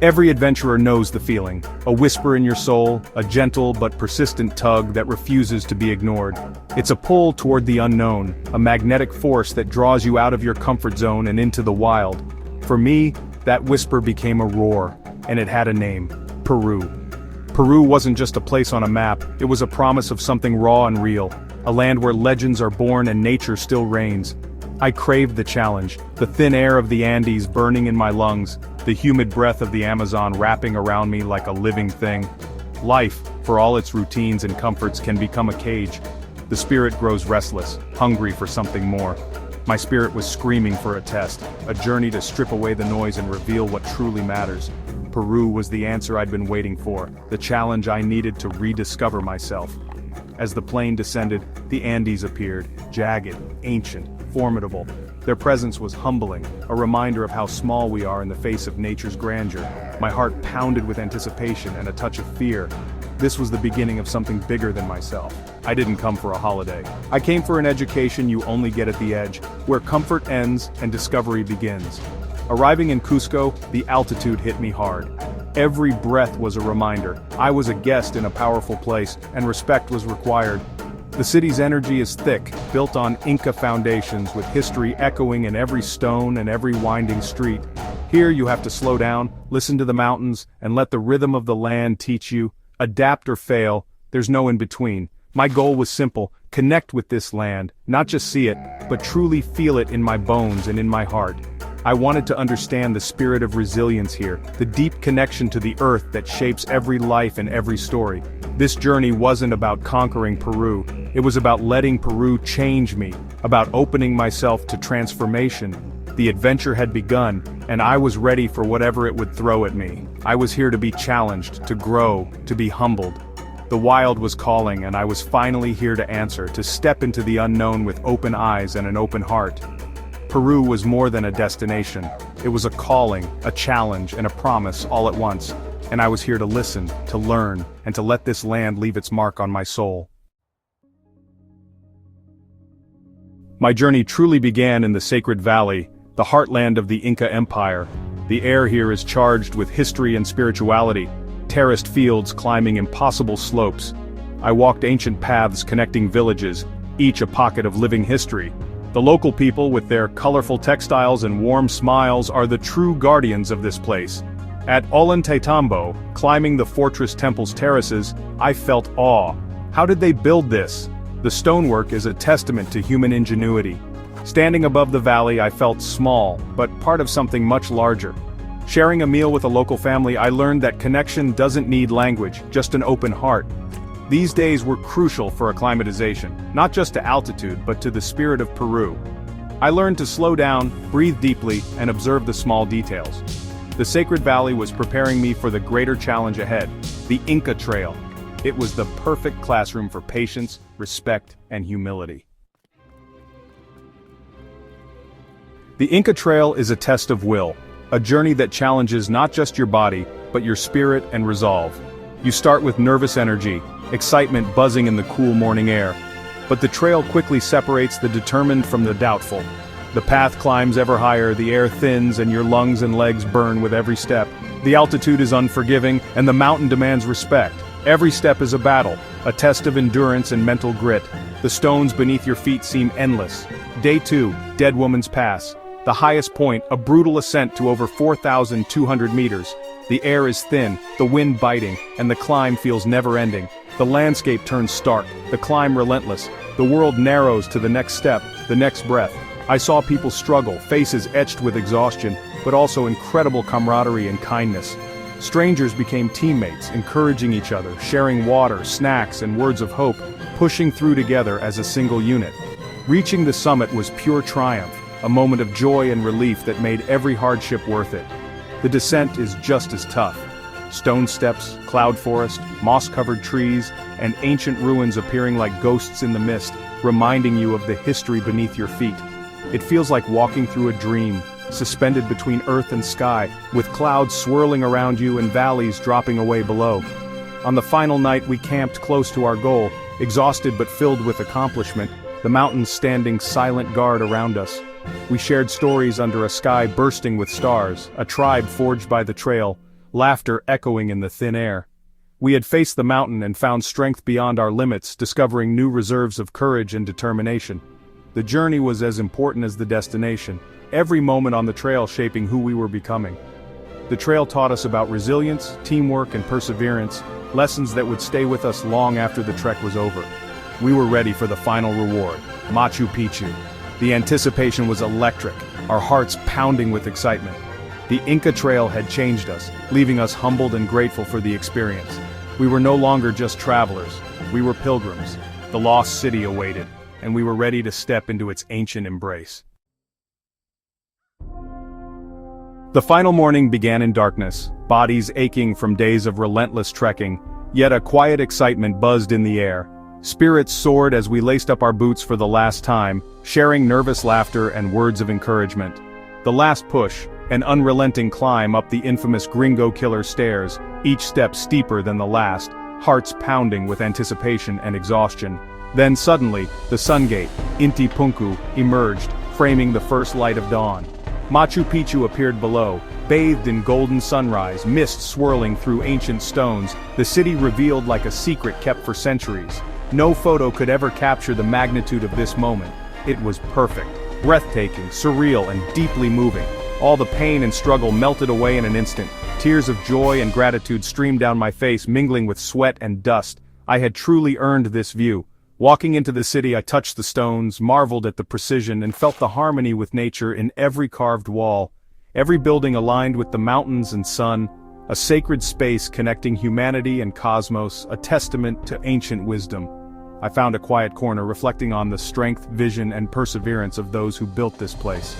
Every adventurer knows the feeling, a whisper in your soul, a gentle but persistent tug that refuses to be ignored. It's a pull toward the unknown, a magnetic force that draws you out of your comfort zone and into the wild. For me, that whisper became a roar, and it had a name: Peru. Peru wasn't just a place on a map, it was a promise of something raw and real, a land where legends are born and nature still reigns. I craved the challenge, the thin air of the Andes burning in my lungs, the humid breath of the Amazon wrapping around me like a living thing. Life, for all its routines and comforts, can become a cage. The spirit grows restless, hungry for something more. My spirit was screaming for a test, a journey to strip away the noise and reveal what truly matters. Peru was the answer I'd been waiting for, the challenge I needed to rediscover myself. As the plane descended, the Andes appeared, jagged, ancient, formidable. Their presence was humbling, a reminder of how small we are in the face of nature's grandeur. My heart pounded with anticipation and a touch of fear. This was the beginning of something bigger than myself. I didn't come for a holiday. I came for an education you only get at the edge, where comfort ends and discovery begins. Arriving in Cusco, the altitude hit me hard. Every breath was a reminder. I was a guest in a powerful place, and respect was required. The city's energy is thick, built on Inca foundations with history echoing in every stone and every winding street. Here you have to slow down, listen to the mountains, and let the rhythm of the land teach you. Adapt or fail, there's no in between. My goal was simple: connect with this land, not just see it, but truly feel it in my bones and in my heart. I wanted to understand the spirit of resilience here, the deep connection to the earth that shapes every life and every story. This journey wasn't about conquering Peru, it was about letting Peru change me, about opening myself to transformation. The adventure had begun, and I was ready for whatever it would throw at me. I was here to be challenged, to grow, to be humbled. The wild was calling, and I was finally here to answer, to step into the unknown with open eyes and an open heart. Peru was more than a destination. It was a calling, a challenge, and a promise all at once. And I was here to listen, to learn, and to let this land leave its mark on my soul. My journey truly began in the Sacred Valley, the heartland of the Inca Empire. The air here is charged with history and spirituality, terraced fields climbing impossible slopes. I walked ancient paths connecting villages, each a pocket of living history. The local people, with their colorful textiles and warm smiles, are the true guardians of this place. At Ollantaytambo, climbing the fortress temple's terraces, I felt awe. How did they build this? The stonework is a testament to human ingenuity. Standing above the valley, I felt small, but part of something much larger. Sharing a meal with a local family, I learned that connection doesn't need language, just an open heart. These days were crucial for acclimatization, not just to altitude, but to the spirit of Peru. I learned to slow down, breathe deeply, and observe the small details. The Sacred Valley was preparing me for the greater challenge ahead, the Inca Trail. It was the perfect classroom for patience, respect, and humility. The Inca Trail is a test of will, a journey that challenges not just your body, but your spirit and resolve. You start with nervous energy, excitement buzzing in the cool morning air. But the trail quickly separates the determined from the doubtful. The path climbs ever higher, the air thins, and your lungs and legs burn with every step. The altitude is unforgiving, and the mountain demands respect. Every step is a battle, a test of endurance and mental grit. The stones beneath your feet seem endless. Day 2, Dead Woman's Pass. The highest point, a brutal ascent to over 4,200 meters. The air is thin, the wind biting, and the climb feels never-ending. The landscape turns stark, the climb relentless. The world narrows to the next step, the next breath. I saw people struggle, faces etched with exhaustion, but also incredible camaraderie and kindness. Strangers became teammates, encouraging each other, sharing water, snacks, and words of hope, pushing through together as a single unit. Reaching the summit was pure triumph, a moment of joy and relief that made every hardship worth it. The descent is just as tough. Stone steps, cloud forest, moss-covered trees, and ancient ruins appearing like ghosts in the mist, reminding you of the history beneath your feet. It feels like walking through a dream, suspended between earth and sky, with clouds swirling around you and valleys dropping away below. On the final night we camped close to our goal, exhausted but filled with accomplishment, the mountains standing silent guard around us. We shared stories under a sky bursting with stars, a tribe forged by the trail, laughter echoing in the thin air. We had faced the mountain and found strength beyond our limits, discovering new reserves of courage and determination. The journey was as important as the destination, every moment on the trail shaping who we were becoming. The trail taught us about resilience, teamwork, and perseverance, lessons that would stay with us long after the trek was over. We were ready for the final reward, Machu Picchu. The anticipation was electric, our hearts pounding with excitement. The Inca Trail had changed us, leaving us humbled and grateful for the experience. We were no longer just travelers, we were pilgrims. The lost city awaited, and we were ready to step into its ancient embrace. The final morning began in darkness, bodies aching from days of relentless trekking, yet a quiet excitement buzzed in the air. Spirits soared as we laced up our boots for the last time, sharing nervous laughter and words of encouragement. The last push, an unrelenting climb up the infamous Gringo Killer stairs, each step steeper than the last, hearts pounding with anticipation and exhaustion. Then suddenly, the sun gate, Inti Punku, emerged, framing the first light of dawn. Machu Picchu appeared below, bathed in golden sunrise, mist swirling through ancient stones, the city revealed like a secret kept for centuries. No photo could ever capture the magnitude of this moment. It was perfect, breathtaking, surreal, and deeply moving. All the pain and struggle melted away in an instant. Tears of joy and gratitude streamed down my face, mingling with sweat and dust. I had truly earned this view. Walking into the city, I touched the stones, marveled at the precision, and felt the harmony with nature in every carved wall. Every building aligned with the mountains and sun, a sacred space connecting humanity and cosmos, a testament to ancient wisdom. I found a quiet corner reflecting on the strength, vision, and perseverance of those who built this place.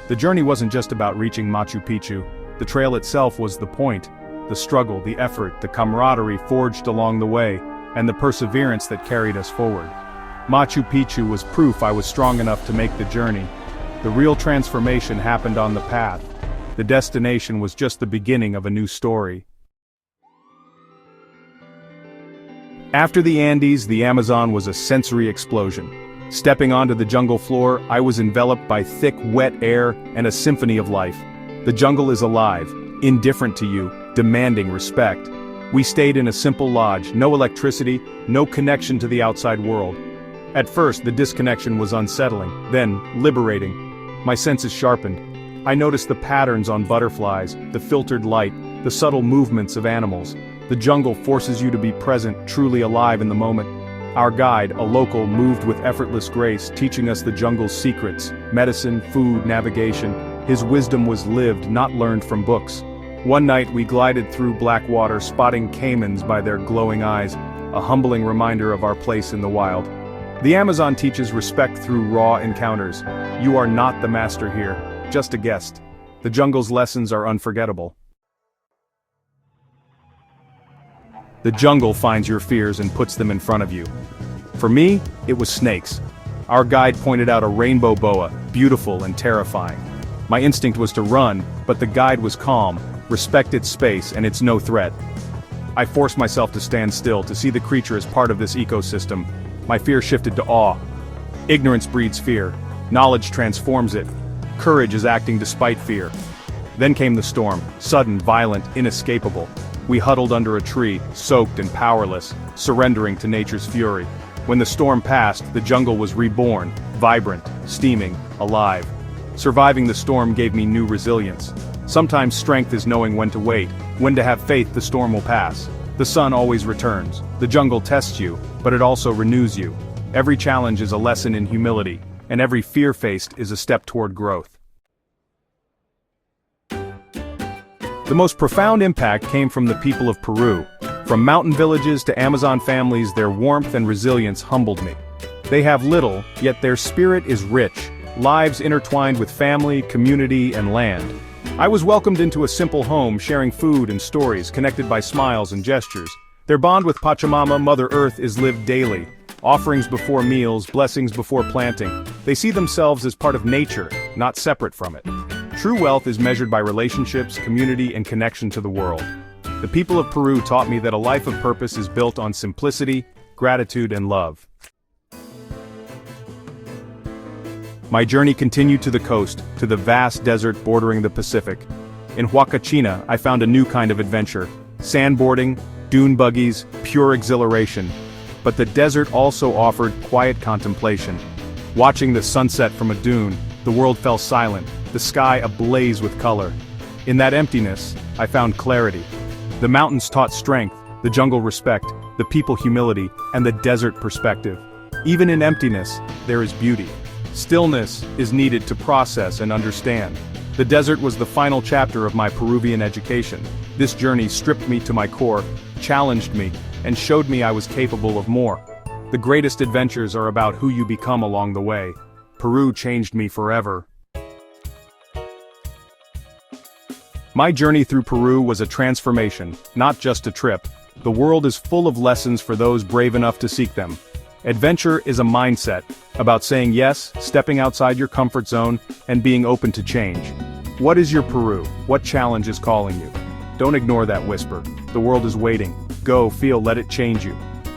The journey wasn't just about reaching Machu Picchu. The trail itself was the point. The struggle, the effort, the camaraderie forged along the way, and the perseverance that carried us forward. Machu Picchu was proof I was strong enough to make the journey. The real transformation happened on the path. The destination was just the beginning of a new story. After the Andes, the Amazon was a sensory explosion. Stepping onto the jungle floor, I was enveloped by thick, wet air and a symphony of life. The jungle is alive, indifferent to you, demanding respect. We stayed in a simple lodge, no electricity, no connection to the outside world. At first, the disconnection was unsettling, then liberating. My senses sharpened. I noticed the patterns on butterflies, the filtered light, the subtle movements of animals. The jungle forces you to be present, truly alive in the moment. Our guide, a local, moved with effortless grace, teaching us the jungle's secrets, medicine, food, navigation. His wisdom was lived, not learned from books. One night we glided through black water, spotting caimans by their glowing eyes, a humbling reminder of our place in the wild. The Amazon teaches respect through raw encounters. You are not the master here, just a guest. The jungle's lessons are unforgettable. The jungle finds your fears and puts them in front of you. For me, it was snakes. Our guide pointed out a rainbow boa, beautiful and terrifying. My instinct was to run, but the guide was calm, respect its space, and it's no threat. I forced myself to stand still, to see the creature as part of this ecosystem. My fear shifted to awe. Ignorance breeds fear. Knowledge transforms it. Courage is acting despite fear. Then came the storm, sudden, violent, inescapable. We huddled under a tree, soaked and powerless, surrendering to nature's fury. When the storm passed, the jungle was reborn, vibrant, steaming, alive. Surviving the storm gave me new resilience. Sometimes strength is knowing when to wait, when to have faith the storm will pass. The sun always returns. The jungle tests you, but it also renews you. Every challenge is a lesson in humility, and every fear faced is a step toward growth. The most profound impact came from the people of Peru. From mountain villages to Amazon families, their warmth and resilience humbled me. They have little, yet their spirit is rich, lives intertwined with family, community, and land. I was welcomed into a simple home, sharing food and stories, connected by smiles and gestures. Their bond with Pachamama, Mother Earth, is lived daily. Offerings before meals, blessings before planting. They see themselves as part of nature, not separate from it. True wealth is measured by relationships, community, and connection to the world. The people of Peru taught me that a life of purpose is built on simplicity, gratitude, and love. My journey continued to the coast, to the vast desert bordering the Pacific. In Huacachina, I found a new kind of adventure. Sandboarding, dune buggies, pure exhilaration. But the desert also offered quiet contemplation. Watching the sunset from a dune, the world fell silent, the sky ablaze with color. In that emptiness, I found clarity. The mountains taught strength, the jungle respect, the people humility, and the desert perspective. Even in emptiness, there is beauty. Stillness is needed to process and understand. The desert was the final chapter of my Peruvian education. This journey stripped me to my core, challenged me, and showed me I was capable of more. The greatest adventures are about who you become along the way. Peru changed me forever. My journey through Peru was a transformation, not just a trip. The world is full of lessons for those brave enough to seek them. Adventure is a mindset, about saying yes, stepping outside your comfort zone, and being open to change. What is your Peru? What challenge is calling you? Don't ignore that whisper. The world is waiting. Go, feel, let it change you.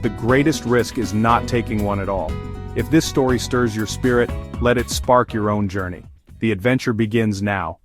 The greatest risk is not taking one at all. If this story stirs your spirit, let it spark your own journey. The adventure begins now.